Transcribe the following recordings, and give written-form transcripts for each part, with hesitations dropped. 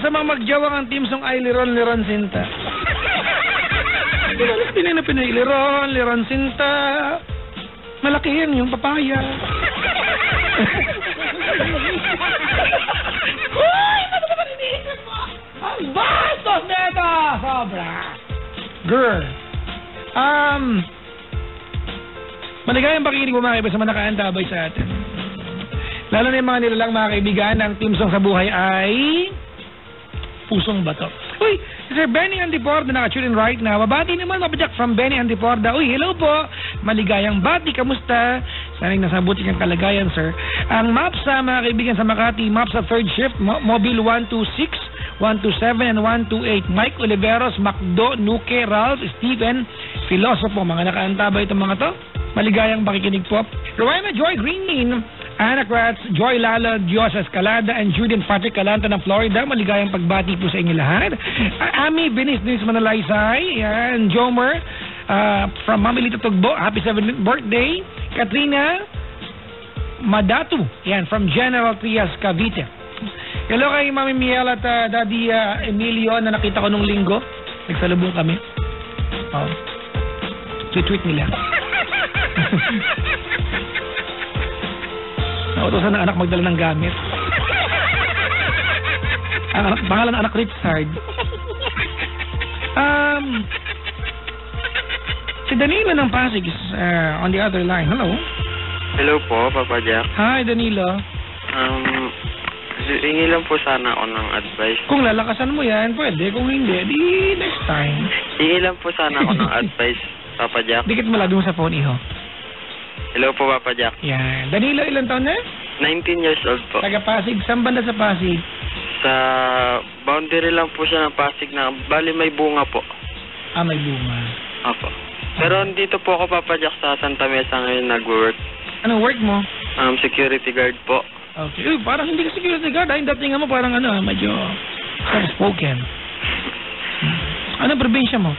sa mga magjawang ang team song ay Liron Sinta. Pinay Liron Sinta. Malaki yan yung papaya. Uy! Ano naman iniisip mo? Ang bastos nito! Sobra! Girl. Maligayang pakikinig mo mga kaibigan sa mga nakaantabay sa atin. Lalo na yung mga nilalang mga kaibigan, ang team song sa buhay ay Pusong Bato. Uy, Sir Benny Antiporda naka-tune in right now. Babati naman mabajak from Benny Antiporda. Uy, hello po. Maligayang bati, kamusta? Sana'y nasa buti kang kalagayan, sir. Ang MAPSA, mga kaibigan sa Makati, MAPSA third shift, Mobile 126, 127, and 128. Mike Oliveros, Macdo, Nuke, Ralph, Steven, Filosofo. Mga nakaantabay itong mga to. Maligayang pakikinig po. Rowena Joy Green, Anna Kratz, Joy Lala, Dios Escalada, and Judith Patrick Calanta ng Florida. Maligayang pagbati po sa inyo lahat. Ami Benisnis Manalaysay, and Jomer, from Mami Lito Tugbo, happy 7th birthday. Katrina Madatu, yan, from General Trias, Cavite. Hello kay Mami Miel at Daddy Emilio na nakita ko nung linggo. Nagsalubong kami. Oh. Tweet nila. Nautosan ng anak magdala ng gamit. Ang pangalan ng anak Richard. Si Danilo ng Pasig is on the other line. Hello. Hello po, Papa Jack. Hi, Danilo. Hingi lang po sana ako ng advice. Kung lalakasan mo yan, pwede. Kung hindi, di next time. Hingi lang po sana ako ng advice, Papa Jack. Dikit mo lagi mo sa phone, iho. Hello po, Papa Jack. Yan. Danilo, ilang taon na? 19 years old po. Taga Pasig. Saan banda sa Pasig? Sa boundary lang po siya ng Pasig na bali may bunga po. May bunga. Opo. Pero dito po ako, Papa Jack, sa Santa Mesa ngayon nag-work. Anong work mo? Security guard po. Okay. Uy, parang hindi ka security guard. Yung datingan mo parang medyo soft-spoken. Anong probinsya mo?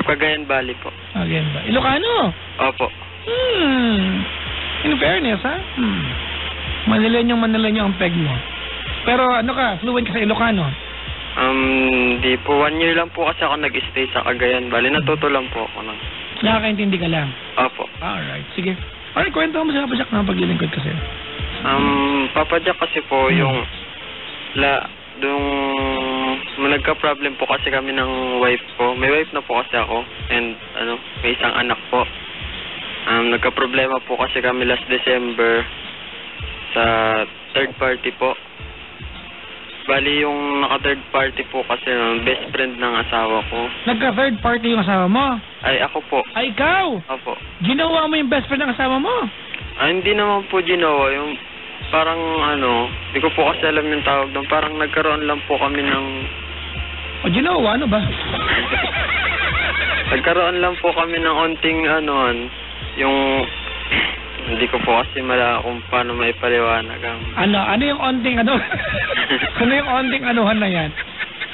Cagayan Valley po. Cagayan Valley. Ilocano? Opo. In fairness, ha? Manilenyong ang peg mo. Pero ano ka, fluent ka sa Ilocano? Di po. 1 year lang po kasi ako nag-stay sa Cagayan Valley. Natuto lang po ako nun. Nakakaintindi ka lang? Opo. Alright, sige. Alright, kwento mo sa Papa Jack na paglilingkod kasi. Papa Jack kasi po yung nagka-problem po kasi kami ng wife ko. May wife na po kasi ako and may isang anak po. Nagka-problema po kasi kami last December sa third party po. Bali yung naka-third party po kasi best friend ng asawa ko. Nagka-third party yung asawa mo? Ay, ako po. Ay, ikaw? Opo. Ginawa mo yung best friend ng asawa mo? Hindi naman po ginawa. Yung parang di ko po kasi alam yung tawag doon. Parang nagkaroon lang po kami ng... ginawa? Ano ba? Nagkaroon lang po kami ng onting yung... Hindi ko po kasi malala kung paano may paliwanag. Ano yung onting ano yung onting anuhan na yan?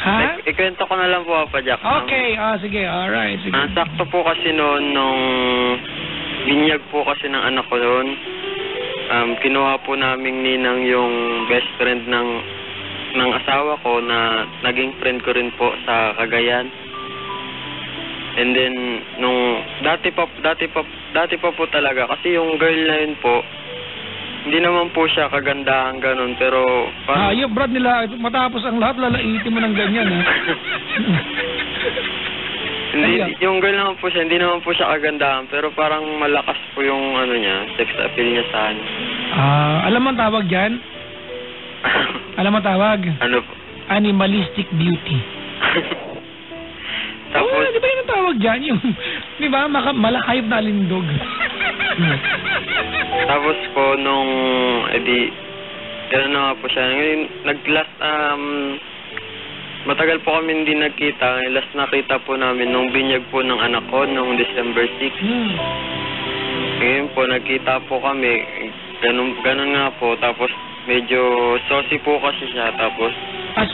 Ha? Ikwento ko na lang po, Papa Jack. Okay, sige, alright. Sige. Sakto po kasi noon nung binyag po kasi ng anak ko noon. Kinuha po naming ninang yung best friend ng asawa ko na naging friend ko rin po sa Cagayan. And then nung dati pa po talaga kasi yung girl na yun po hindi naman po siya kagandahan ganun pero parang yung brad nila matapos ang lahat lalaitin mo ng ganyan ha. Yung girl naman po siya hindi naman po siya kagandahan pero parang malakas po yung niya sex appeal niya sa akin. Alam mo ang tawag diyan? Alam mo tawag? Ano po? Animalistic beauty. Tapos, di ba yung tawag dyan? Yung, di ba, malakayop na alindog. Tapos po, nung, gano'n na nga po siya. Ngayon, matagal po kami hindi nagkita. Last nakita po namin nung binyag po ng anak ko, nung December 6. Ngayon po, nagkita po kami. Ganun nga po. Tapos, medyo saucy po kasi siya. Tapos,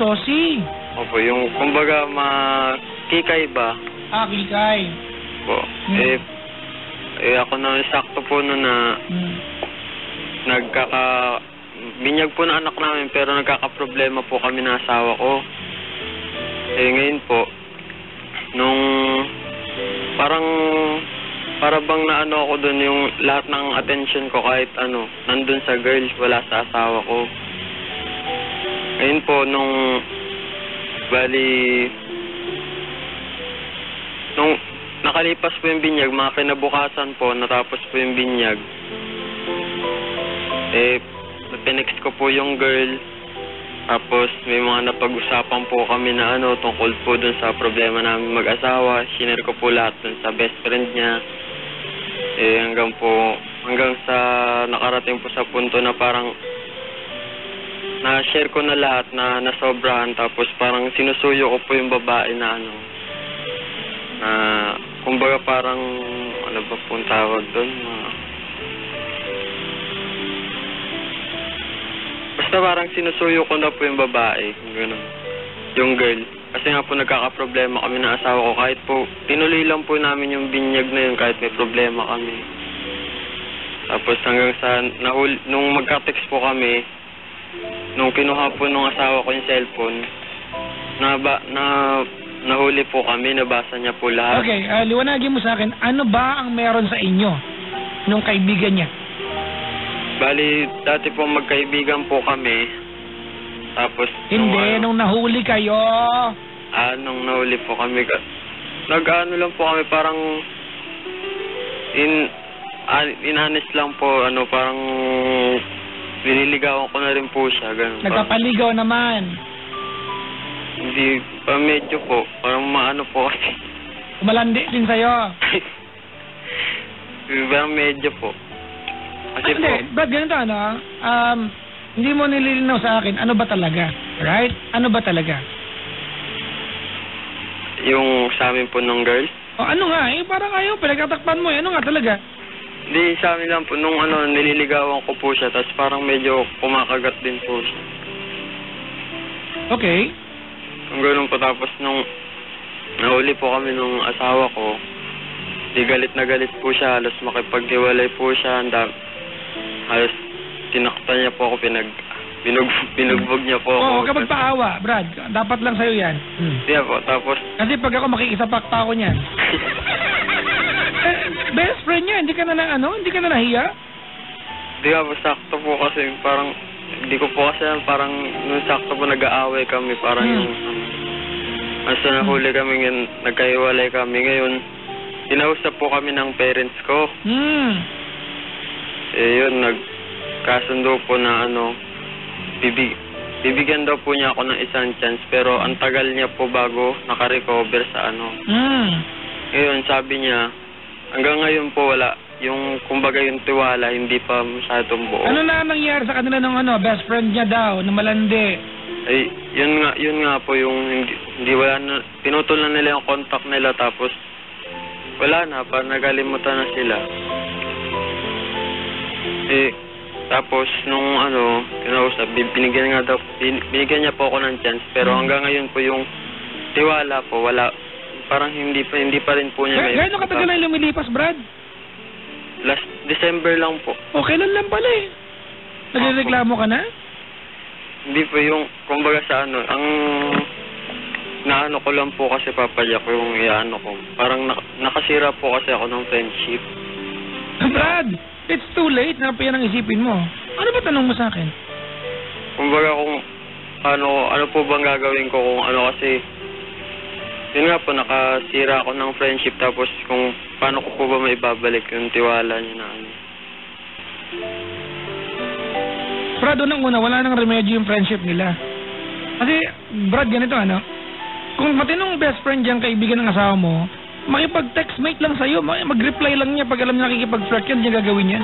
saucy? Opo, yung, kumbaga, kikay ba? Kikay. Po. Ako na sakto po no na binyag po na anak namin pero nagkakaproblema po kami ng asawa ko. Ngayon po, nung para bang naano ako doon yung lahat ng attention ko kahit ano, nandun sa girl, wala sa asawa ko. Ngayon po, nung nakalipas po yung binyag, mga kinabukasan po, natapos po yung binyag. Pinext ko po yung girl, tapos may mga napag-usapan po kami na ano, tungkol po dun sa problema namin mag-asawa. Shinare ko po lahat dun sa best friend niya. Hanggang sa nakarating po sa punto na parang na-share ko na lahat na nasobrahan, tapos parang sinusuyo ko po yung babae na ano, na kumbaga parang ano ba pong tawag doon, basta parang sinusuyo ko na po yung babae, gano'n, yung girl. Kasi nga po nagkakaproblema kami ng asawa ko, kahit po tinuloy lang po namin yung binyag na yun kahit may problema kami. Tapos hanggang sa nung magka-text po kami, nung kinuha po nung asawa ko yung cellphone, nahuli po kami, nabasa niya po lahat. Okay, liwanagin mo sa akin, ano ba ang meron sa inyo nung kaibigan niya? Bali, dati po magkaibigan po kami. Tapos Hindi, nung nahuli kayo. Nung nahuli po kami, nag-ano lang po kami, parang in-honest lang po, ano, parang nililigawan ko na rin po siya, ganun. Nagpapaligaw naman. Hindi, medyo po, parang maano po kasi. Umalandi din sa'yo. Parang medyo po. Kasi Hindi, Brad, ganito ano, hindi mo nililinaw sa akin, ano ba talaga? Right? Ano ba talaga? Yung sa amin po nung girl? O ano nga, parang ayaw, pinagkatakpan mo, ano nga talaga? Hindi, sa amin lang po, nung ano, nililigawan ko po siya, tapos parang medyo kumakagat din po siya. Okay. Ang ganun po, tapos nung nahuli po kami nung asawa ko, di galit na galit po siya, halos makipaghiwalay po siya, halos tinaktan niya po ako, binugbog niya po ako. Oo, kapag paawa, Brad, dapat lang sa'yo yan. Di po, tapos... Kasi pag ako makikisapak pa ako niyan. Best friend niya, hindi ka na nahiya? Di po, sakto po kasi parang, hindi ko po kasi parang, nung sakto po nag-aaway kami, parang yung, basta nahuli kami, nagkahiwalay kami, ngayon, inausap po kami ng parents ko. Yun, nagkasundo po na ano, bibigyan daw po niya ako ng isang chance, pero ang tagal niya po bago naka-recover sa ano. Ngayon, sabi niya, hanggang ngayon po wala, yung kumbaga yung tiwala, hindi pa masyadong buo. Ano na nangyari sa kanila ng ano, best friend niya daw, na malandi? Yun nga po yung hindi wala na, pinutol na nila yung contact nila, tapos wala na, parang nagalimutan na sila. Tapos nung ano, kinausap, binigyan niya po ako ng chance, pero hanggang ngayon po yung tiwala po, wala, parang hindi pa rin po niya. Gano'n katagal na lumilipas, Brad? Last December lang po. O, kailan lang pala eh. Nagreklamo ka na? Hindi po yung, kumbaga sa ano, ang naano ko lang po kasi papadya ko yung iano ko. Parang nakasira po kasi ako ng friendship. Brad, it's too late na pa yan ang isipin mo. Ano ba tanong mo sa akin? Kumbaga kung ano po bang gagawin ko kung ano, kasi yun nga po, nakasira ako ng friendship, tapos kung paano ko po ba maibabalik yung tiwala niya na ano. Brad, unang-una, wala nang remedyo yung friendship nila. Kasi, Brad, ganito ano, kung matinong best friend diyang kaibigan ng asawa mo, makipag-textmate lang sa'yo, mag-reply lang niya pag alam niya nakikipag-flirt yan, diyan gagawin niya.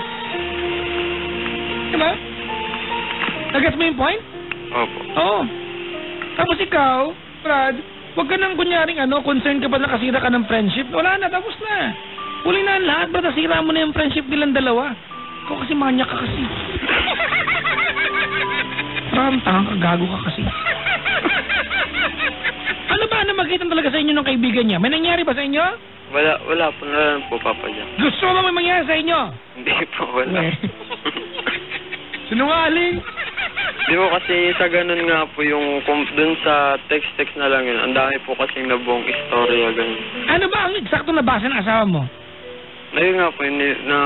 Diba? Nag-gets mo yung point? Opo. Oo. Tapos ikaw, Brad, huwag ka nang kunyaring concerned ka pa nakasira ka ng friendship. Wala na, tapos na. Huli na ang lahat, Brad, nasira mo na yung friendship nilang dalawa. Ikaw kasi manyak ka kasi. Parang tangang ka, gago ka kasi. Ano ba na magitan talaga sa inyo ng kaibigan niya? May nangyari ba sa inyo? Wala po na lang po, Papa Jack. Gusto mo may mangyari sa inyo? Hindi po, wala. Sinungaling. Di ba kasi sa ganun nga po yung dun sa text na lang yun, ang dami po kasing nabuong istorya ganun. Ano ba ang eksakto na basa ng asawa mo? Ayun nga po, na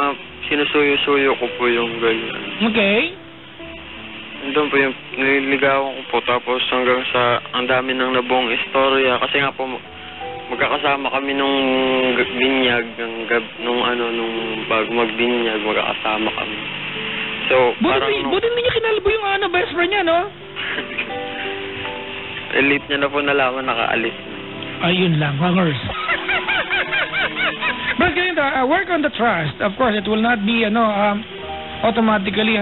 sinusuyo-suyo ko po yung ganyan. Okay. Doon po yung nililigawan ko po, tapos hanggang sa ang dami ng nabuong istorya. Kasi nga po, magkakasama kami nung binyag, nung bago magbinyag, magkakasama kami. So, Buti hindi niya kinalbo yung best friend niya, no? Elite niya na po nalaman, nakaalis na. Ayun lang, hangers. But ganito, work on the trust. Of course, it will not be, automatically,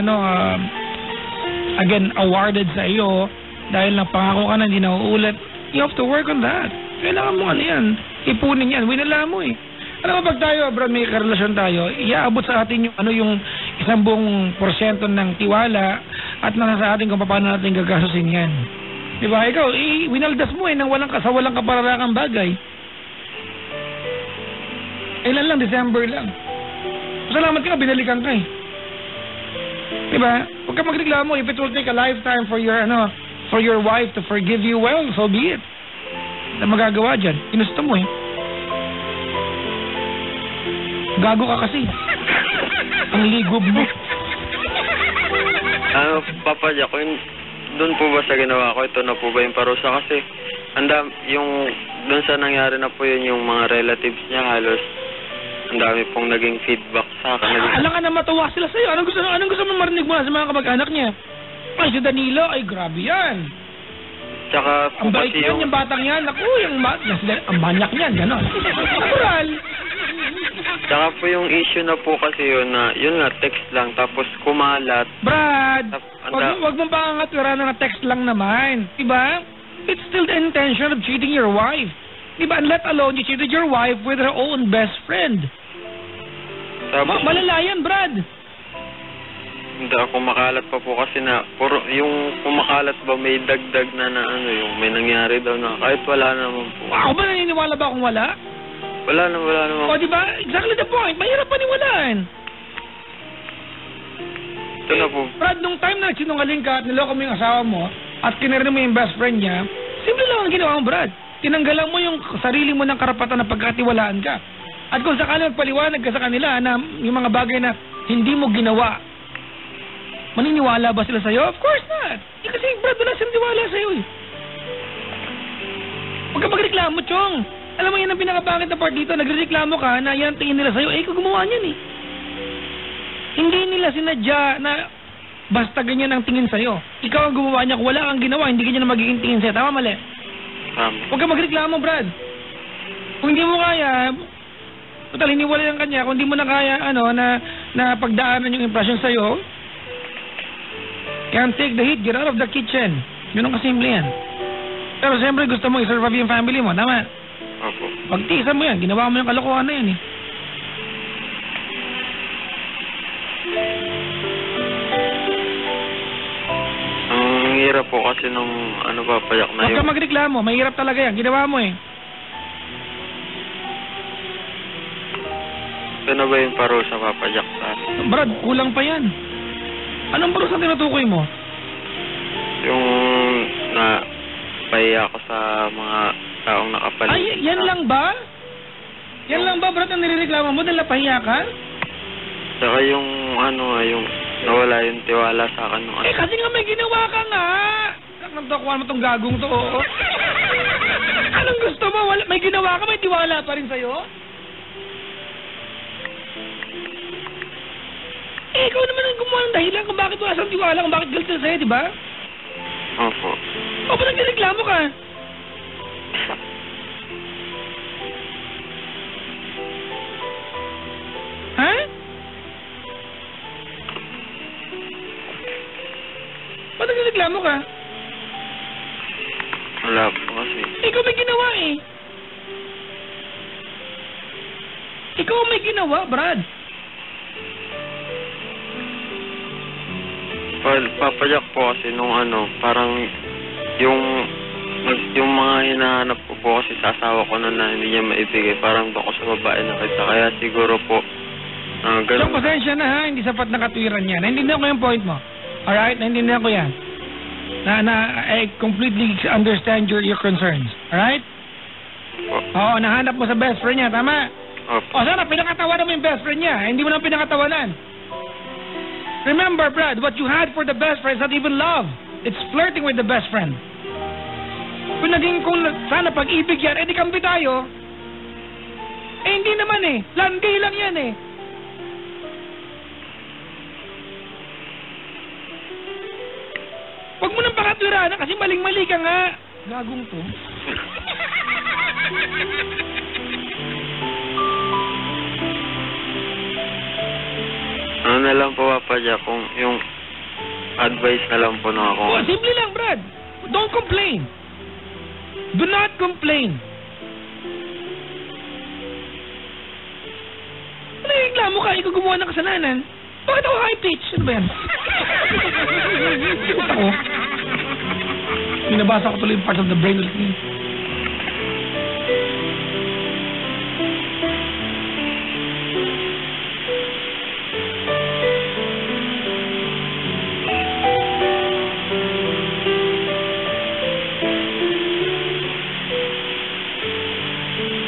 again, awarded sa iyo dahil pangako ka na, hindi na uulit. You have to work on that. Kailangan mo yan. Ipunin yan. Winala mo eh. Alam mo, pag tayo, bro, may karelasyon tayo, iaabot sa atin yung 10% ng tiwala at nasa sa atin kung paano natin gagastusin yan. Di ba? Ikaw, winaldas mo nang sa walang kapararakang bagay. Ilan lang, December lang. Salamat ka, binalikan ka eh. Di ba? Huwag ka magreklamo. If it will take a lifetime for your wife to forgive you, well, so be it. Na magagawa dyan. Ginusto mo eh. Gago ka kasi. Ang ligob mo. Papa Jack, doon po ba sa ginawa ko, ito na po ba yung parusa? Kasi, doon sa nangyari na po yun, yung mga relatives niya, halos, ang dami pong naging feedback sa akin. Alam ka na matuwa sila sa'yo. Anong gusto mo marinig mo sa mga kamag-anak niya? Ay, si Danilo, ay grabe yan. Tsaka ang bait yan, yung batang yan. Naku, ang manyak niyan, gano'n. Natural. Tsaka po yung issue na po kasi yun nga, text lang, tapos kumalat. Brad, wag mong pangangatwira na text lang naman. Diba? It's still the intention of cheating your wife. Diba? And let alone you cheated your wife with her own best friend. Malala yan, Brad. Hindi ako makalat pa po kasi yung kumakalat ba may dagdag na yung may nangyari daw na kahit wala naman po. Ako ba naniniwala ba kung wala? Wala naman. O diba? Exactly the point. Mahirap paniwalaan. Ito na po. Brad, nung time na nagsinungaling ka at niloko mo yung asawa mo at kinarino mo yung best friend niya, simple lang ang ginawa mo, Brad. Tinanggalan mo yung sarili mo ng karapatan na pagkatiwalaan ka. At kung sakali magpaliwanag ka sa kanila na yung mga bagay na hindi mo ginawa, maniniwala ba sila sa'yo? Of course not. Kasi Brad, wala silang tiwala sa'yo eh. Huwag ka magreklamo, Chong. Alam mo yan ang pinakabangit na part dito, nagreklamo ka na yan tingin nila sa'yo, ikaw gumawa niyan eh. Hindi nila sinadya na basta ganyan ang tingin sa'yo. Ikaw ang gumawa niya, kung wala kang ginawa, hindi ganyan na magiging tingin sa'yo. Tama, mali? Huwag ka magreklamo, Brad. Kung hindi mo kaya, total, hiniwala lang kanya, kung hindi mo na kaya, na pagdaanan yung impression sa'yo, can't take the heat, get out of the kitchen. Yun ang kasimple yan. Pero siyempre gusto mo i-survive yung family mo, tama? Opo. Pagtiisan mo yan, ginawa mo yung kalokohan na yan eh. Ang hirap po kasi nung papayak na Huwag ka magreklamo, mahirap talaga yan, ginawa mo eh. Ito na ba yung parusa papayak sa akin? Brad, kulang pa yan. Anong parusa tinutukoy mo? Yung pahiya ko sa mga taong nakapaligid. Ay, yan lang ba? Yan lang ba, Brad, ang nirereklamo mo dahil napahiya ka? Saka yung yung nawala yung tiwala sa akin. Kasi nga may ginawa ka nga. Nagtakuan mo tong gagong to, oo. Anong gusto mo? May ginawa ka, may tiwala pa rin sa'yo? Ikaw naman ang gumawa ng dahilan kung bakit wala siyang tiwala, kung bakit galit sila sa'yo, di ba? Opo. O ba nagreklamo ka? Ha? Ba't nagreklamo ka? Wala po kasi. Ikaw may ginawa eh. Ikaw may ginawa, Brad. Papayak po kasi nung parang yung mga hinahanap ko po kasi sa asawa ko na hindi niya maibigay, parang doon ko sa babae na kita. Kaya siguro po, ganun. So, pasensya na ha, hindi sapat na katwiran yan. Naintindihan ko yung point mo. Alright, naintindihan ko yan. I completely understand your concerns. Alright? Oo, nahanap mo sa best friend niya, tama? Opo. O sana, pinakatawanan mo yung best friend niya. Hindi mo na pinakatawanan. Remember, Brad, what you had for the best friend is not even love. It's flirting with the best friend. Kung sana pag-ibig yan, di kampi tayo. Hindi naman landi lang yan Huwag mo nang pakatwiranan kasi maling-mali ka nga. Gagong to. Ano na lang po, Papa Jack, kung yung advice na lang po na ako. Simple lang, Brad. Don't complain. Do not complain. Ano yung reklamo ka? Ikaw gumawa ng kasalanan. Bakit ako high pitch? Ano ba yan? Ako. Binabasa ko tuloy yung parts of the brain ulit niya.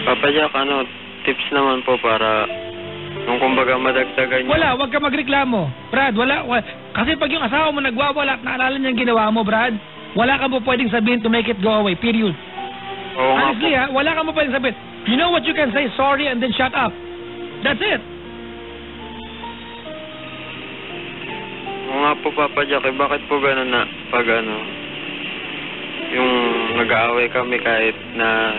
Papa Jack, tips naman po para nung kumbaga madagdagan niyo. Wala, wag ka magreklamo. Brad, wala. Kasi pag yung asawa mo nagwawala at naalala niya yung ginawa mo, Brad, wala ka mo pwedeng sabihin to make it go away, period. Oo nga Honestly, po. wala ka mo pwedeng sabihin. You know what you can say? Sorry and then shut up. That's it. Oo nga po, Papa Jack, bakit po gano'n na pag yung nag-aaway kami kahit na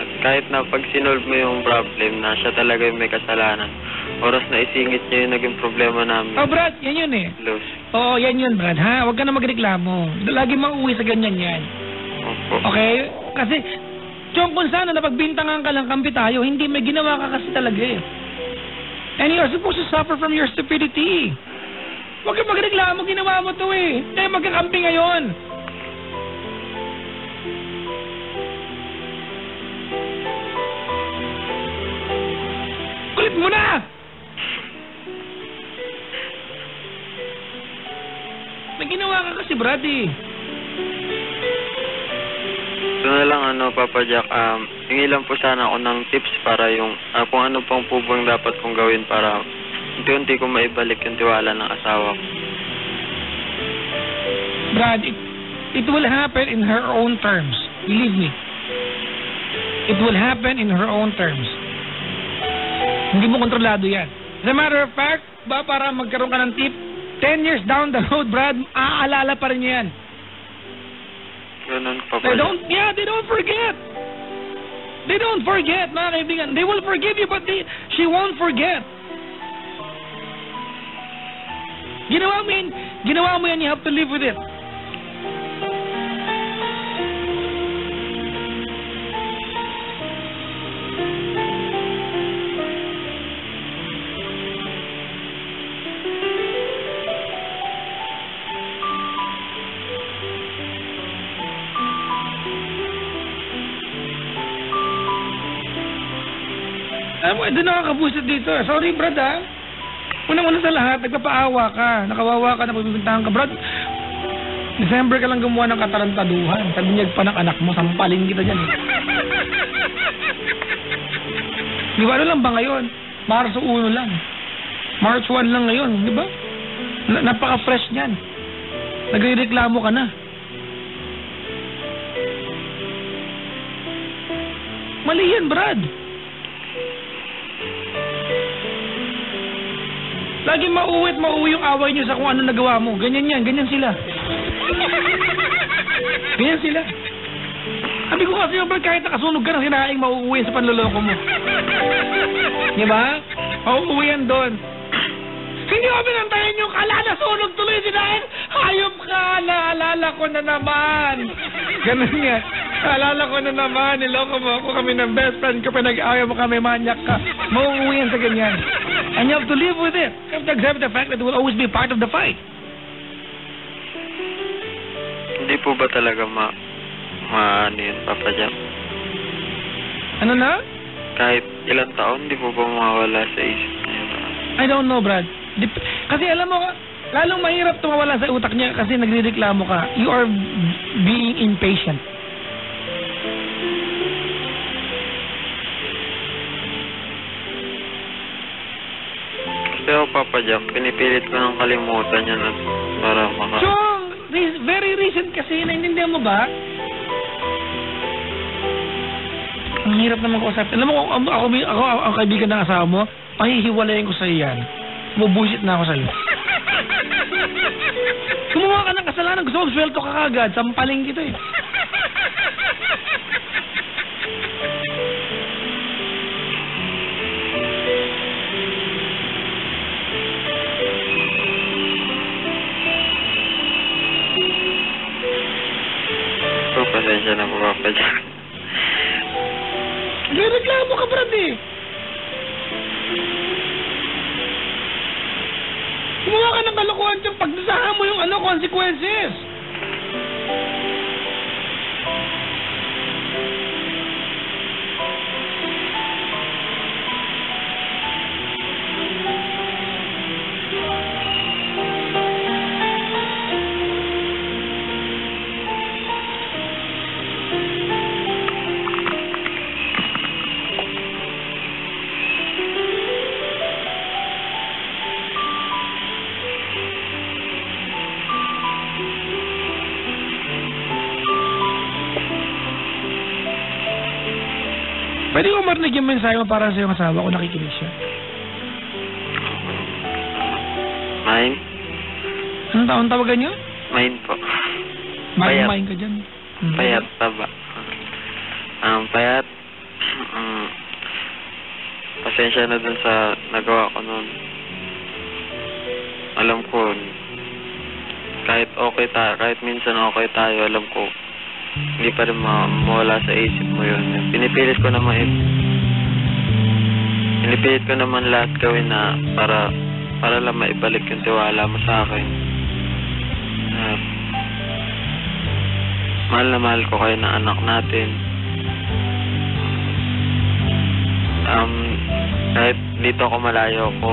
pag sinolve mo yung problem na siya talaga yung may kasalanan. Oras na isingit niya yung naging problema namin. Oh, Brad, yan yun Lose. Oo, yan yun, Brad, ha? Huwag ka na magreklamo. Lagi mauwi sa ganyan yan. Opo. Okay? Kasi, Chong, kung sana napagbintangan ka lang kampi tayo, hindi may ginawa ka kasi talaga And you're supposed to suffer from your stupidity. Huwag ka magreklamo, ginawa mo to Kaya magkakampi ngayon. Kulit mo na! May ginawa ka kasi, Brad Ito na lang Papa Jack, hingi lang po sana ako ng tips para yung kung ano pang po bang dapat kong gawin para unti-unti ko maibalik yung tiwala ng asawa ko. Brad, it will happen in her own terms. Believe me. It will happen in her own terms. Hindi mo kontrolado yan. As a matter of fact, para magkaroon ka ng tip, 10 years down the road, Brad, aaalala pa rin niya yan. Ganun, Papa Jack. They don't forget. They don't forget, mga kaibigan. They will forgive you, but she won't forget. Ginawa mo yan, you have to live with it. Doon nakakabusit dito. Sorry, Brad, ha? Unang-una sa lahat, nagpapaawa ka. Nakawawa ka, napabibintahan ka. Brad, December ka lang gumawa ng katarantaduhan. Sabinyag pa ng anak mo, sampalin kita dyan Di ba, ano lang ba ngayon? Marso 1 lang. March 1 lang ngayon, di ba? Napaka-fresh niyan. Nagrereklamo ka na. Mali yan, Brad. Lagi mauwi yung away niyo sa kung ano nagawa mo. Ganyan yan, ganyan sila. Ganyan sila. Sabi ko kasi, Brad, kahit nakasunog ka ng sinaing, mauuwi sa panloloko mo. Di ba? Mauuwi yan doon. Hindi ko pinantayan yung nasunog tuloy sinaing. Hayop ka, naalala ko na naman. Ganun nga. Naalala ko na naman, niloko mo ako kami ng best friend ko, pinag-ayaw mo kami, manyak ka. Mauuwi yan sa ganyan. And you have to live with it. You have to accept the fact that it will always be part of the fight. Hindi po ba talaga yun, Papa Jack? Ano na? Kahit ilang taon, hindi po ba mawawala sa isip niyo? I don't know, Brad. Kasi alam mo, lalong mahirap tumawala sa utak niya kasi nagrereklamo ka. You are being impatient. Kasi ako, Papa Jack, pinipilit ko ng kalimutan yan at para Chong! Very recent kasi, naintindihan mo ba? Ang hirap naman kausap. Alam mo kung ako ang kaibigan ng asawa mo, pahihiwalayin ko sa'yo yan. Bubusit na ako sa'yo. Gumawa ka ng kasalanan, gusto mo swelto ka kagad, sampaling kita eh. Pasensya na po, Papa Jack. Nagreklamo ka, brad eh. Gumawa ka ng kalokohan dyan, pagdasahan mo yung consequences. Pwede ko marinig yung mensahe mo para sa iyong asawa kung nakikinig siya. Mine? Anong taon tawagan niyo? Mine po. Main ka dyan. Payat, taba. Payat. Pasensya na dun sa nagawa ko nun. Alam ko, kahit okay tayo, kahit minsan okay tayo, alam ko, hindi pa rin mawala sa isip mo yun. Pinipilit ko naman lahat gawin na para lang maibalik yung tiwala mo sa akin. Mahal na mahal ko kayo na anak natin. Kahit dito ako malayo ako,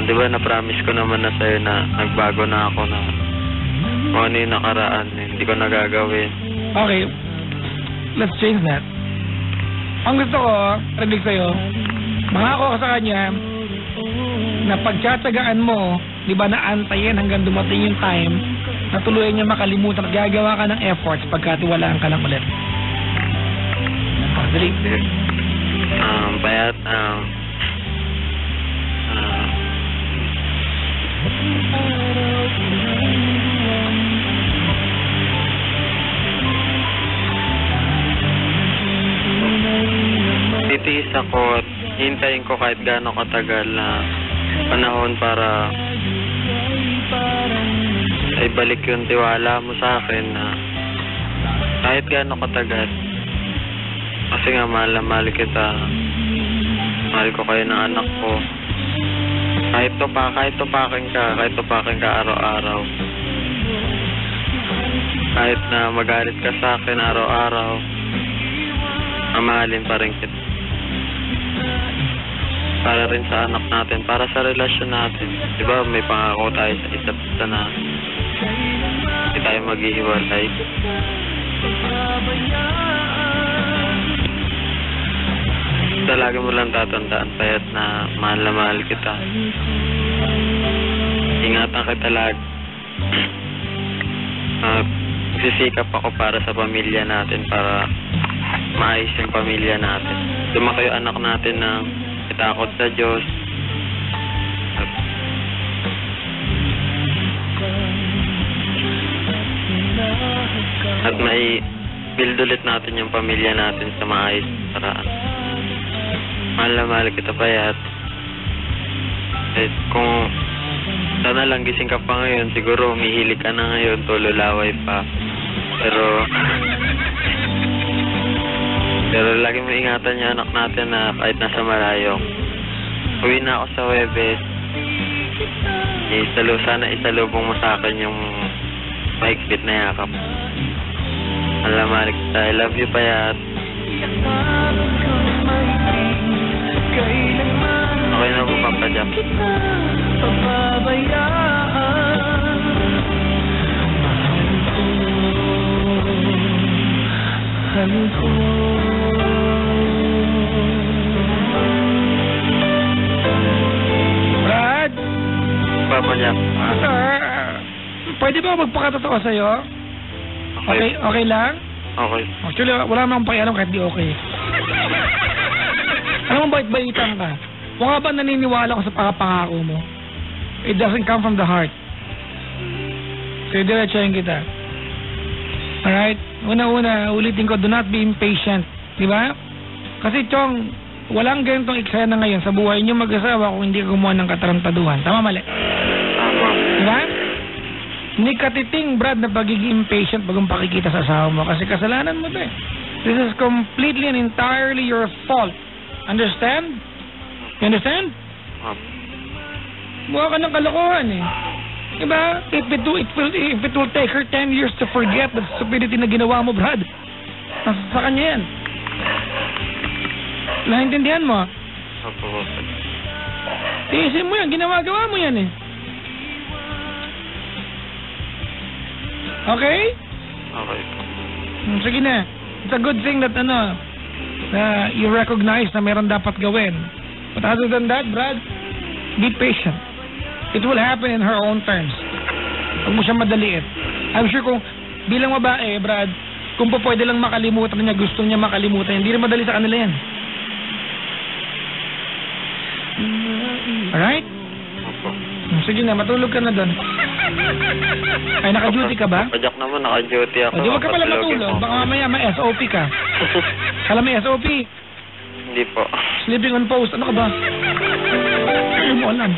di ba na-promise ko naman na sa'yo na nagbago na ako na kung ano yung nakaraan, hindi ko nagagawin. Okay, let's change that. Ang gusto ko, rinig sa'yo, mangako ka sa kanya na pagtsatsagaan mo, di ba naantayin hanggang dumating yung time na tuluyan niya makalimutan at gagawa ka ng efforts pagkatiwalaan ka lang ulit. Dali. Payat, titiis ako at hintayin ko kahit gaano katagal na panahon para ibalik yung tiwala mo sa akin na kahit gaano katagal. Kasi nga mahal na mahal kita. Mahal ko kayo ng anak ko. Kahit tupakin ka araw-araw. Kahit na magalit ka sa akin araw-araw, mamahalin pa rin kita. Para rin sa anak natin, para sa relasyon natin. Diba may pangako tayo sa isa't isa na hindi tayo maghihiwalay. Talaga mo lang tatandaan, Payat, na mahal kita. Ingatan kita lagi. Sisikap ako para sa pamilya natin, para maayos yung pamilya natin. Lumaki yung anak natin na itakot sa Diyos. At may build ulit natin yung pamilya natin sa maayos paraan. Mahal na mahal kita, Payat. Kung sana lang gising ka pa ngayon, siguro humihilig ka na ngayon, tululaway pa. Pero lagi mo ingatan yung anak natin na kahit nasa malayo. Uwi na ako sa Huwebes. Sana isalubong mo sa akin yung mahigpit na yakap. Mahal kita. I love you, Payat. Okay na po, Papa Jack. mahal ko. Brad? Papa Jack. Pwede ba magpakatotoo sa'yo? Okay. Okay lang? Okay. Actually, wala namang pakialam kahit di okay. Alam mo, bait-baitan ka. Mukha ba naniniwala ko sa pangako mo? It doesn't come from the heart. So, diretsahin kita. Alright? Una-una, ulitin ko, do not be impatient. Di ba? Kasi, Chong, walang ganitong eksena ngayon sa buhay niyo mag-asawa kung hindi ka gumawa ng katarantaduhan. Tama, mali? Tama. Di ba? Hindi katiting, Brad, na pagiging impatient pag pakikita sa asawa mo kasi kasalanan mo ba eh. This is completely and entirely your fault. Understand? You understand? Mukha ka ng kalokohan eh. Diba? If it will take her 10 years to forget the stupidity na ginawa mo, Brad, nasa sa kanya yan. Naintindihan mo? Tiisin mo yan, ginawa-gawa mo yan eh. Okay? Okay. Sige na. It's a good thing that you recognize na meron dapat gawin. But other than that, Brad, be patient. It will happen in her own terms. Huwag mo siya madaliit. I'm sure kung bilang babae, Brad, kung po pwede lang makalimutan niya, gusto niya makalimutan, hindi rin madali sa kanila yan. Alright? Sige na, matulog ka na doon. Ay, naka-duty ka ba? Pajak naman, naka-duty ako. O, di wag ka pala matulog. Baka mamaya may SOP ka. Kala may SOP? Hindi po. Sleeping on post. Ano ka ba? Hindi mo alam.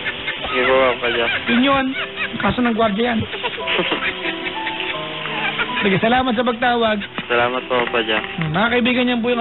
Hindi po, Pajak. Yun yun. Kaso ng gwardiya yan. Sige, salamat sa pagtawag. Salamat po, Pajak. Mga kaibigan niyan po yung